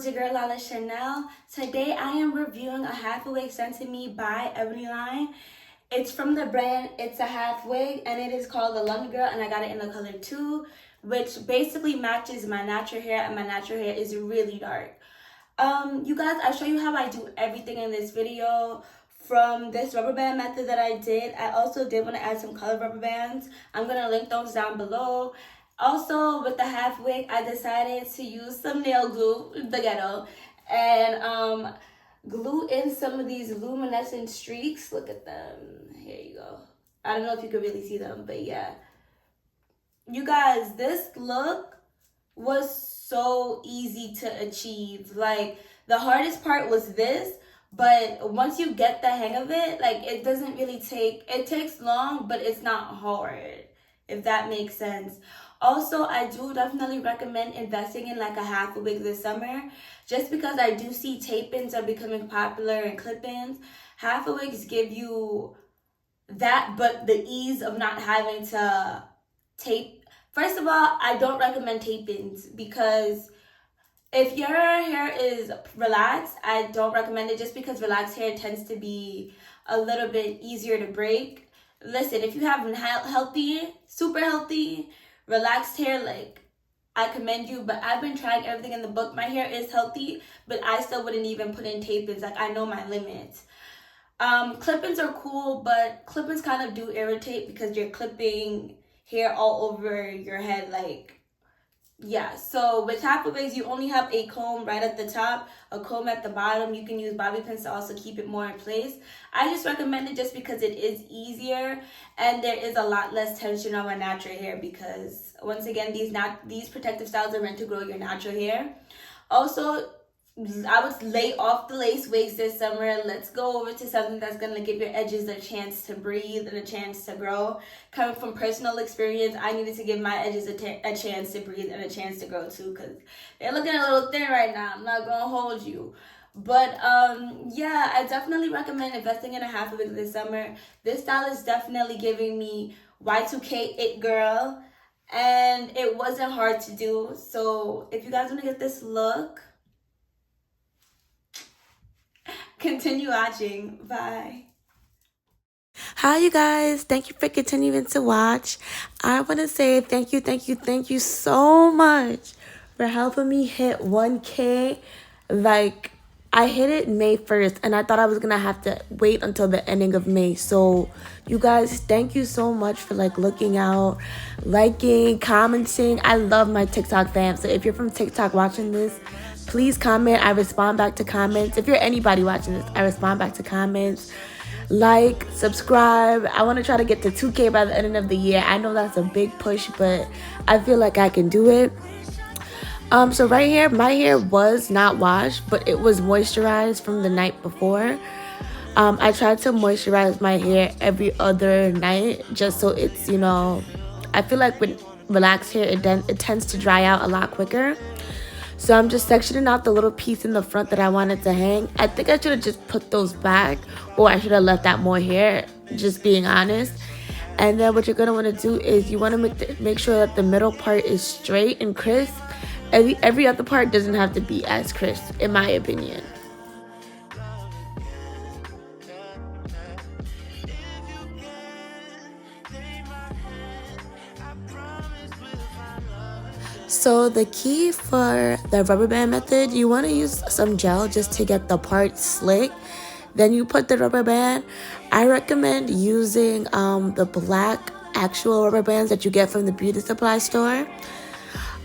it's your girl Lala Chanel. Today I am reviewing a half wig sent to me by EBONYLINE. It's from the brand It's a Half Wig and it is called the London Girl, and I got it in the color 2, which basically matches my natural hair, and my natural hair is really dark. You guys, I'll show you how I do everything in this video. From this rubber band method that I did, I also did want to add some color rubber bands. I'm going to link those down below. Also, with the half wig, I decided to use some nail glue, the ghetto, and glue in some of these luminescent streaks. Look at them. Here you go. I don't know if you can really see them, but yeah. You guys, this look was so easy to achieve. Like, the hardest part was this, but once you get the hang of it, like, it doesn't really it takes long, but it's not hard, if that makes sense. Also, I do definitely recommend investing in like a half a wig this summer, just because I do see tape-ins are becoming popular and clip-ins. Half a wigs give you that, but the ease of not having to tape. First of all, I don't recommend tape-ins because if your hair is relaxed, I don't recommend it, just because relaxed hair tends to be a little bit easier to break. Listen, if you have healthy, super healthy, relaxed hair, like, I commend you, but I've been trying everything in the book. My hair is healthy, but I still wouldn't even put in tape-ins. Like, I know my limits. Clip-ins are cool, but clip-ins kind of do irritate because you're clipping hair all over your head, like, yeah. So with half wigs, you only have a comb right at the top, a comb at the bottom. You can use bobby pins to also keep it more in place. I just recommend it just because it is easier and there is a lot less tension on my natural hair, because once again, these protective styles are meant to grow your natural hair. Also, I would lay off the lace wigs this summer. Let's go over to something that's going to give your edges a chance to breathe and a chance to grow. Coming from personal experience, I needed to give my edges a chance to breathe and a chance to grow too, because they're looking a little thin right now. I'm not going to hold you. But yeah, I definitely recommend investing in a half a wig this summer. This style is definitely giving me Y2K it girl, and it wasn't hard to do. So if you guys want to get this look, continue watching. Bye. Hi, you guys. Thank you for continuing to watch. I want to say thank you so much for helping me hit 1K. Like, I hit it May 1st, and I thought I was going to have to wait until the ending of May. So, you guys, thank you so much for, like, looking out, liking, commenting. I love my TikTok fam. So, if you're from TikTok watching this, please comment. I respond back to comments. If you're anybody watching this, I respond back to comments. Like, subscribe. I want to try to get to 2K by the end of the year. I know that's a big push, but I feel like I can do it. So right here, my hair was not washed, but it was moisturized from the night before. I tried to moisturize my hair every other night, just so it's, you know, I feel like with relaxed hair, it tends to dry out a lot quicker. So I'm just sectioning out the little piece in the front that I wanted to hang. I think I should have just put those back, or I should have left out more hair, just being honest. And then what you're going to want to do is you want to make sure that the middle part is straight and crisp. Every other part doesn't have to be as crisp, in my opinion. So the key for the rubber band method, you want to use some gel just to get the part slick. Then you put the rubber band. I recommend using the black actual rubber bands that you get from the beauty supply store,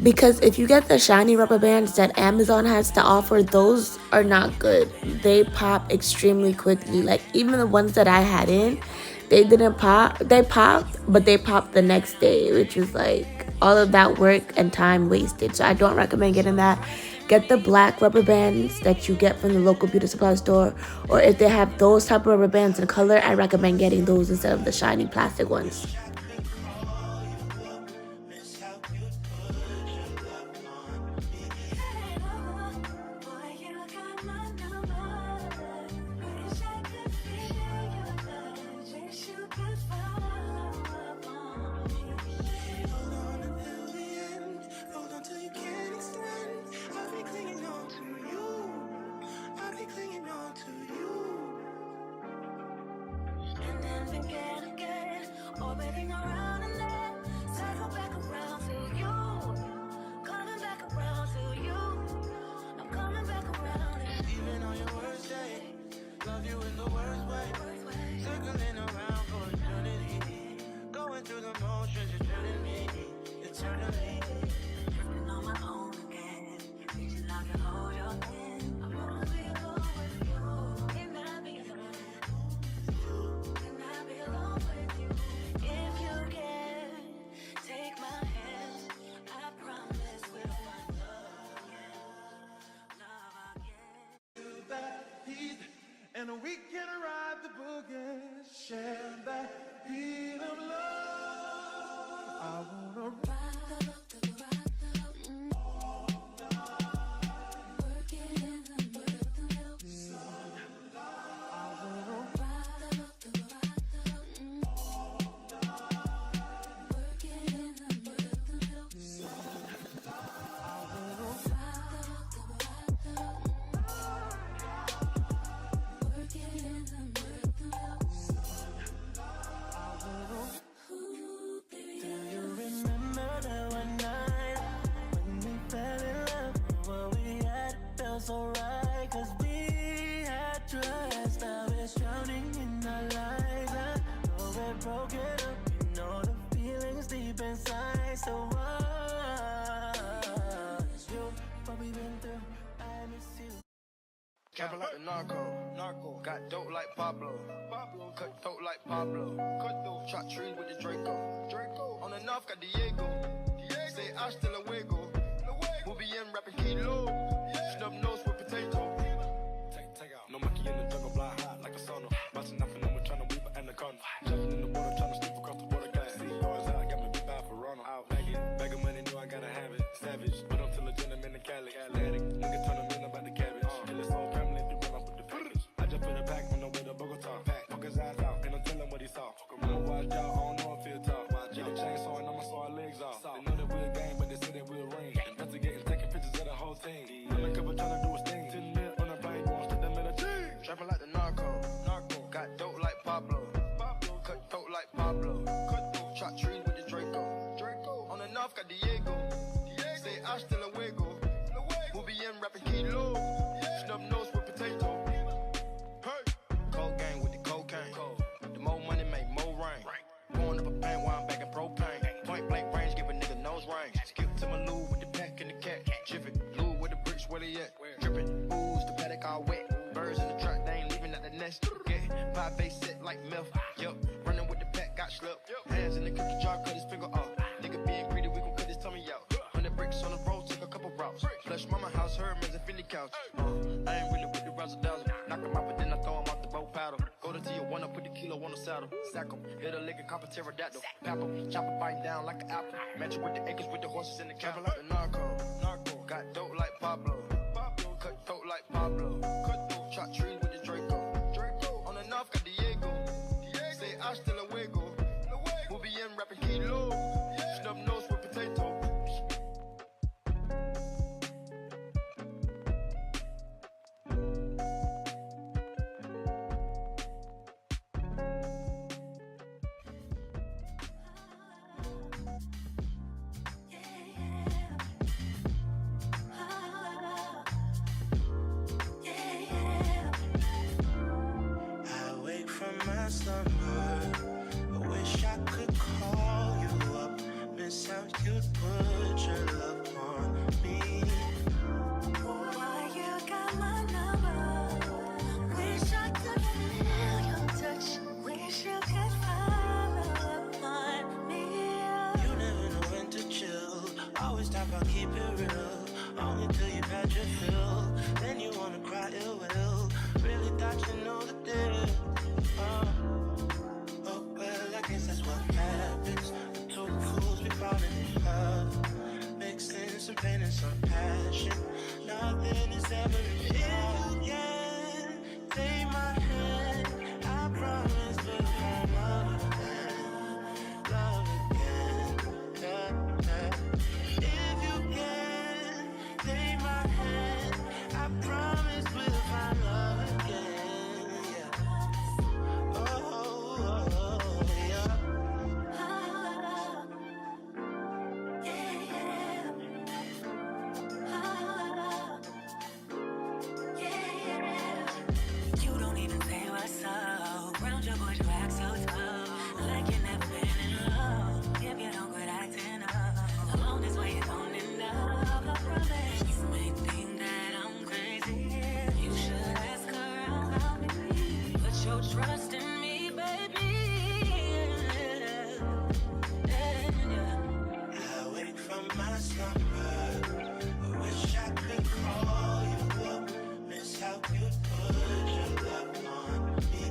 because if you get the shiny rubber bands that Amazon has to offer, those are not good. They pop extremely quickly. Like, even the ones that I had in, they didn't pop. They popped, but they popped the next day, which is like all of that work and time wasted. So I don't recommend getting that. Get the black rubber bands that you get from the local beauty supply store, or if they have those type of rubber bands in color, I recommend getting those instead of the shiny plastic ones. spinning around and then circle back around to you. Coming back around to you. I'm coming back around. Even on your worst day, love you in the worst way. Circling around for eternity. Going through the motions, you're turning me eternally. Drifting on my own again. Reaching out to hold your hand. I wanna be alone with you. Can I be alone? Can I be alone with you? If you can, take my hand. I promise we'll find love again. Love again. That beat, and we can ride the boogie. Share that beat of love. I wanna ride. So right, cause we had trust. Now it's drowning in our lives. I know we're broken up, you know the feelings deep inside. So what's you, what we been through, I miss you. Capping like the narco, got dope like Pablo, cut throat like Pablo, chop trees with the Draco, on the north got Diego, say hasta luego, we'll be in rapping kilo, snub nose with potato. Take out. No monkey in the jungle, fly high like a sauna. Bouncing off and I'm trying to weave an anaconda. Jumping in the water, trying to sleep across the water. Got see cars out, got me big bad for Ronald. Out bag of money, knew I gotta have it. Savage, but I'm still a gentleman in Cali. Athletic, nigga turn them in about the cabbage. Kill his whole family, they run off with the package. I just put it back on the way to Bogota. Fuck his eyes out, and I'm telling what he saw. I'ma watch out, I don't know if he'll talk. Get a chainsaw and I'ma saw our legs off. They know that we're a gang, but they say that we're a ring. Investigating, taking pictures of the whole thing. Undercover trying to do his thing. 10 mil on a plane, going straight to Medellin. Trapping like the narco, got dope like Pablo, cut throat like Pablo, chop trees with the Draco, on the north got Diego, say hasta luego, we'll be in rapping kilo, snub nose with potato. Hey, cold gang with the cocaine, the more money make more rain. Pouring up a paint while I'm back in propane. Point blank range, give a nigga nose range. Skip to my loo with the pack and the cat. Jiffy, Lou with the bricks, where they at? Drippin', ooze, the paddock all wet. Birds in the truck, they ain't leaving at the nest. Get pie face set like milk. Yup, running with the pack, got slipped. Hands in the cookie jar, cut his finger off. Nigga being greedy, we gon' cut his tummy out. 100 bricks on the road, took a couple routes. Flush mama house, Hermes and Fendi couch. I ain't really with the razzle dazzle. Knock him out, but then I throw him off the boat paddle. Go to Tijuana, put the kilo on the saddle. Sack him, hit a lick and cop a pterodactyl. Pap him, chop a bite down like an apple. Match it with the acres, with the horses in the cattle. Like the narco, got dope like Pablo, cut throat like Pablo, chop trees with the Draco, on the north got Diego, say hasta luego, we'll be in rapping kilo, snub nose with potato. I wish I could call you up, miss how you'd put your love on me. Boy, you got my number. Wish I could feel your touch. Wish you could follow up on me. You never know when to chill. Always talk about keep it real. Only till you've had your fill. Then you wanna cry ill will. Really thought you know the deal. Oh well, I guess that's what happens. The two fools be falling in love, mixing some pain and some passion. Nothing is ever enough. If you can take my hand, I promise we'll fall love again, yeah, yeah. If you can take my hand, Put your trust in me, baby. I wake from my slumber. I wish I could call you up. Miss how you put your love on me.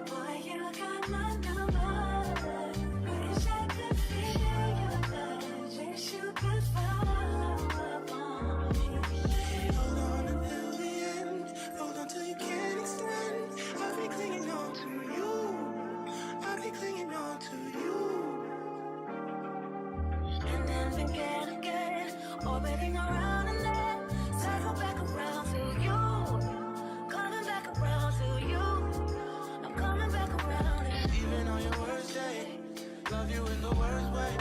Boy, you got my number. Wish I could feel your touch. Wish you could follow up on me. Hold on until the end. Hold on till you can't extend. I'll be clinging on to you. I'll be clinging on to you. And then begin again, orbiting around and then circle back around to you. Coming back around to you. I'm coming back around and Even on your worst day, love you in the worst way.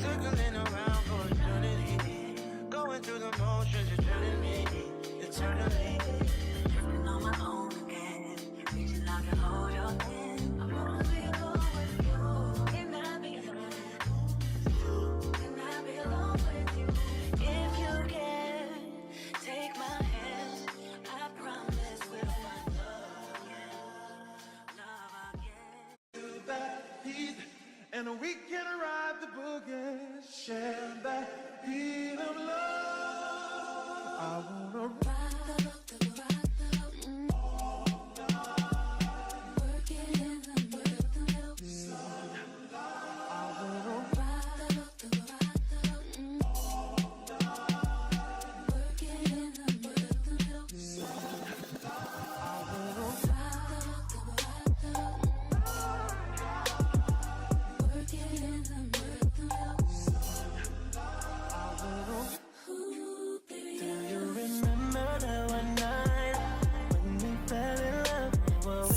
Circling around for eternity. Going through the motions, you're turning me eternally. drifting on my own again. Reaching out to hold your hand. I wanna be alone with you. Can I be alone? Can I be alone with you? If you can, take my hand. I promise we'll find love again. Love again. That beat, and we can ride the boogie, share that beat of love. I wanna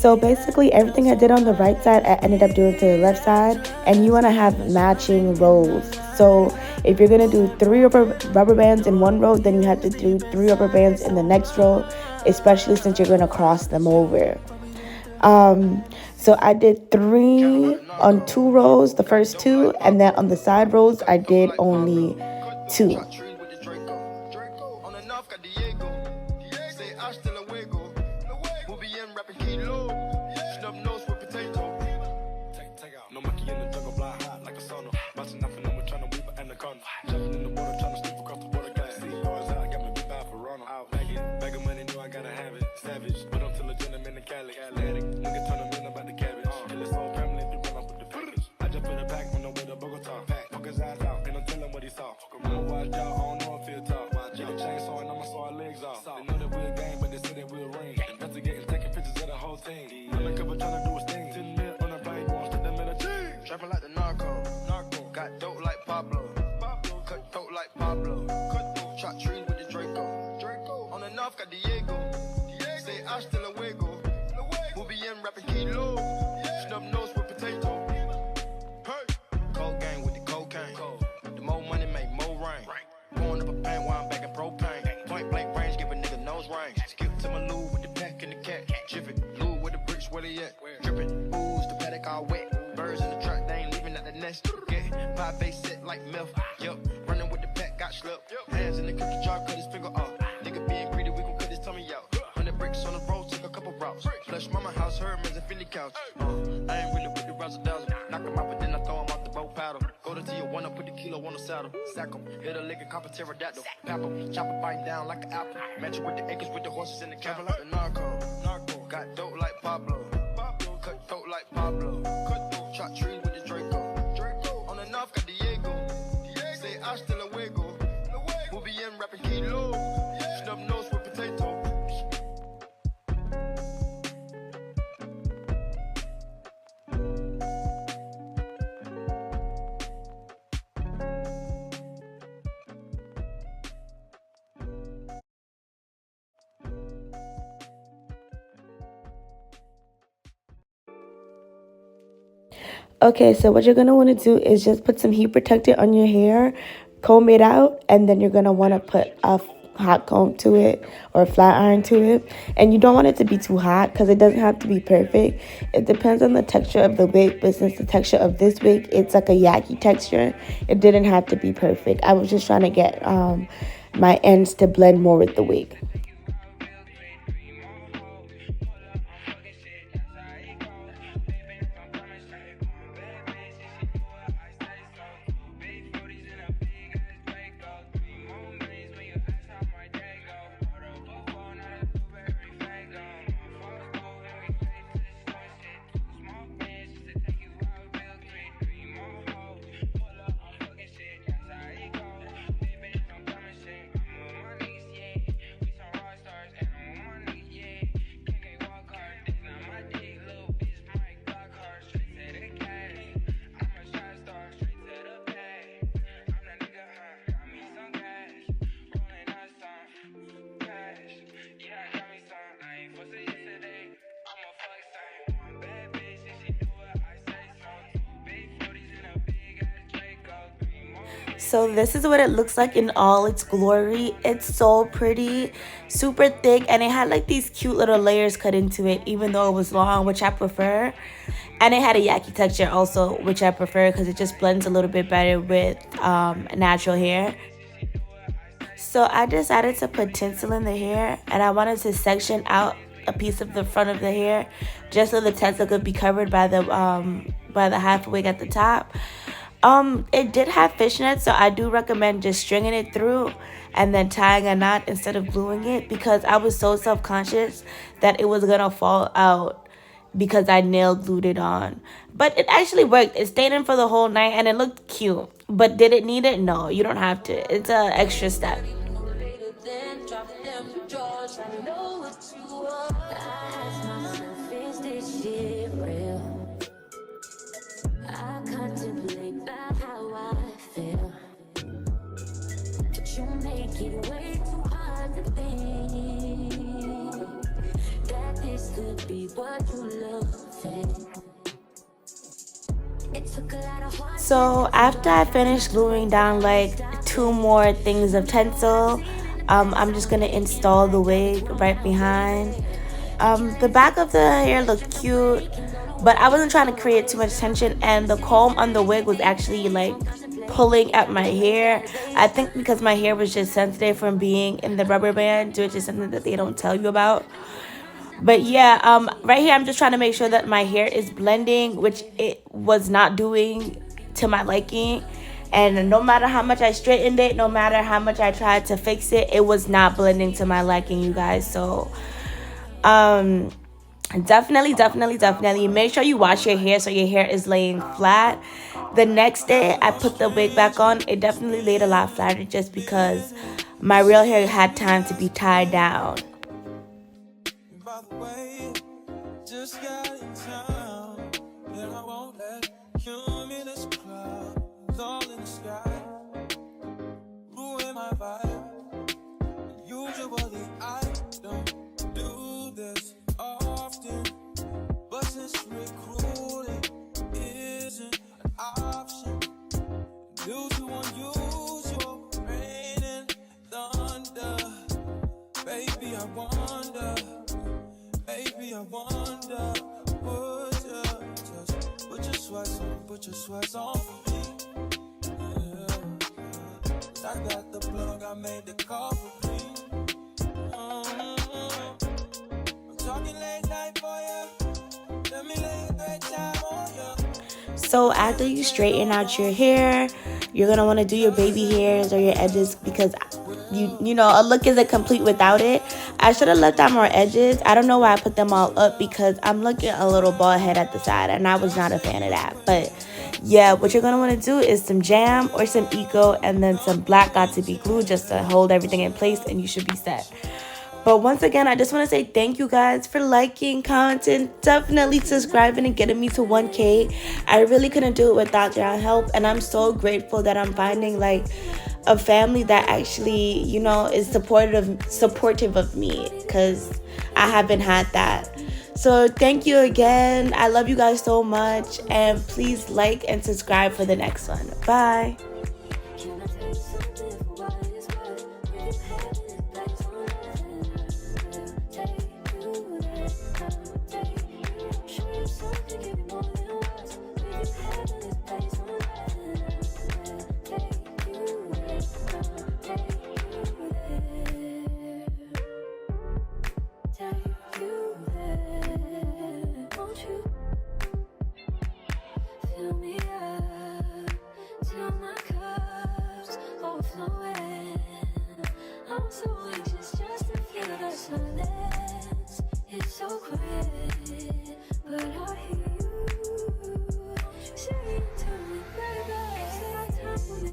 So basically everything I did on the right side, I ended up doing to the left side, and you want to have matching rows. So if you're going to do 3 rubber bands in one row, then you have to do 3 rubber bands in the next row, especially since you're going to cross them over. So I did 3 on 2 rows, the first 2, and then on the side rows I did only 2. Trapping like the narco, got dope like Pablo, cut dope like Pablo, chop trees with the Draco, on the north got Diego, say hasta luego, we'll be in rapping kilo, snub nose with potato, hey, cold gang with the cocaine, the more money make more rain, pouring up a paint while I'm back in propane, point blank range give a nigga nose range, skip to my loo with the pack and the cat, jiffy, loo with the bricks where they at, dripping, ooze the paddock all wet. Birds in the truck, they ain't leaving at the nest. Get pie face set like milk. Yup, running with the pack, got slipped. Hands in the cookie jar, cut his finger off. Nigga being greedy, we gon' cut his tummy out. 100 bricks on the road, took a couple routes. Flush mama house, Hermes and Philly couch. I ain't really with the razzle dazzle. Knock him out, but then I throw him off the boat paddle. Go to Tijuana, put the kilo on the saddle. Sack him, hit a lick and cop a pterodactyl. Pap him, chop him, biting down like an apple. Match it with the acres, with the horses in the cattle. Like the narco, got dope like Pablo. Cut dope like Pablo. Chop trees with the Draco, on the north got Diego, say hasta luego, we'll be in rapping kilo, snub nose with potato. Okay, so what you're going to want to do is just put some heat protectant on your hair, comb it out, and then you're going to want to put a hot comb to it or a flat iron to it. And you don't want it to be too hot because it doesn't have to be perfect. It depends on the texture of the wig, but since the texture of this wig, it's like a yaki texture, it didn't have to be perfect. I was just trying to get my ends to blend more with the wig. So this is what it looks like in all its glory. It's so pretty, super thick, and it had like these cute little layers cut into it, even though it was long, which I prefer. And it had a yaki texture also, which I prefer because it just blends a little bit better with natural hair. So I decided to put tinsel in the hair, and I wanted to section out a piece of the front of the hair just so the tinsel could be covered by the half wig at the top. It did have fishnets, so I do recommend just stringing it through and then tying a knot instead of gluing it, because I was so self-conscious that it was gonna fall out because I nail glued it on. But it actually worked. It stayed in for the whole night and it looked cute. But did it need it? No, you don't have to. It's an extra step. So after I finished gluing down like 2 more things of tinsel, I'm just gonna install the wig right behind. The back of the hair looked cute, but I wasn't trying to create too much tension, and the comb on the wig was actually like pulling at my hair. I think because my hair was just sensitive from being in the rubber band, which is something that they don't tell you about. But yeah, right here I'm just trying to make sure that my hair is blending, which it was not doing to my liking. And no matter how much I straightened it, no matter how much I tried to fix it, it was not blending to my liking, you guys. So definitely make sure you wash your hair so your hair is laying flat. The next day I put the wig back on. It definitely laid a lot flatter just because my real hair had time to be tied down. By the way, just got in town, and I won't let cumulus clouds all in the sky ruin my vibe. Usually I don't do this often, but since recruiting isn't an option due to unusual rain and thunder, baby, I wonder, would you just put your sweats on for me? Yeah. I got the plug, I made the call for me. I'm talking late night for you. Let me lay a great time on you. So after you straighten out your hair, you're gonna want to do your baby hairs or your edges, because you know a look isn't complete without it. I should have left out more edges. I don't know why I put them all up, because I'm looking a little bald head at the side and I was not a fan of that. But yeah, what you're gonna want to do is some jam or some eco, and then some black got to be glue just to hold everything in place, and you should be set. But once again, I just want to say thank you guys for liking, commenting, definitely subscribing and getting me to 1K. I really couldn't do it without your help, and I'm so grateful that I'm finding like a family that actually, you know, is supportive of me, because I haven't had that. So thank you again. I love you guys so much, and please like and subscribe for the next one. Bye.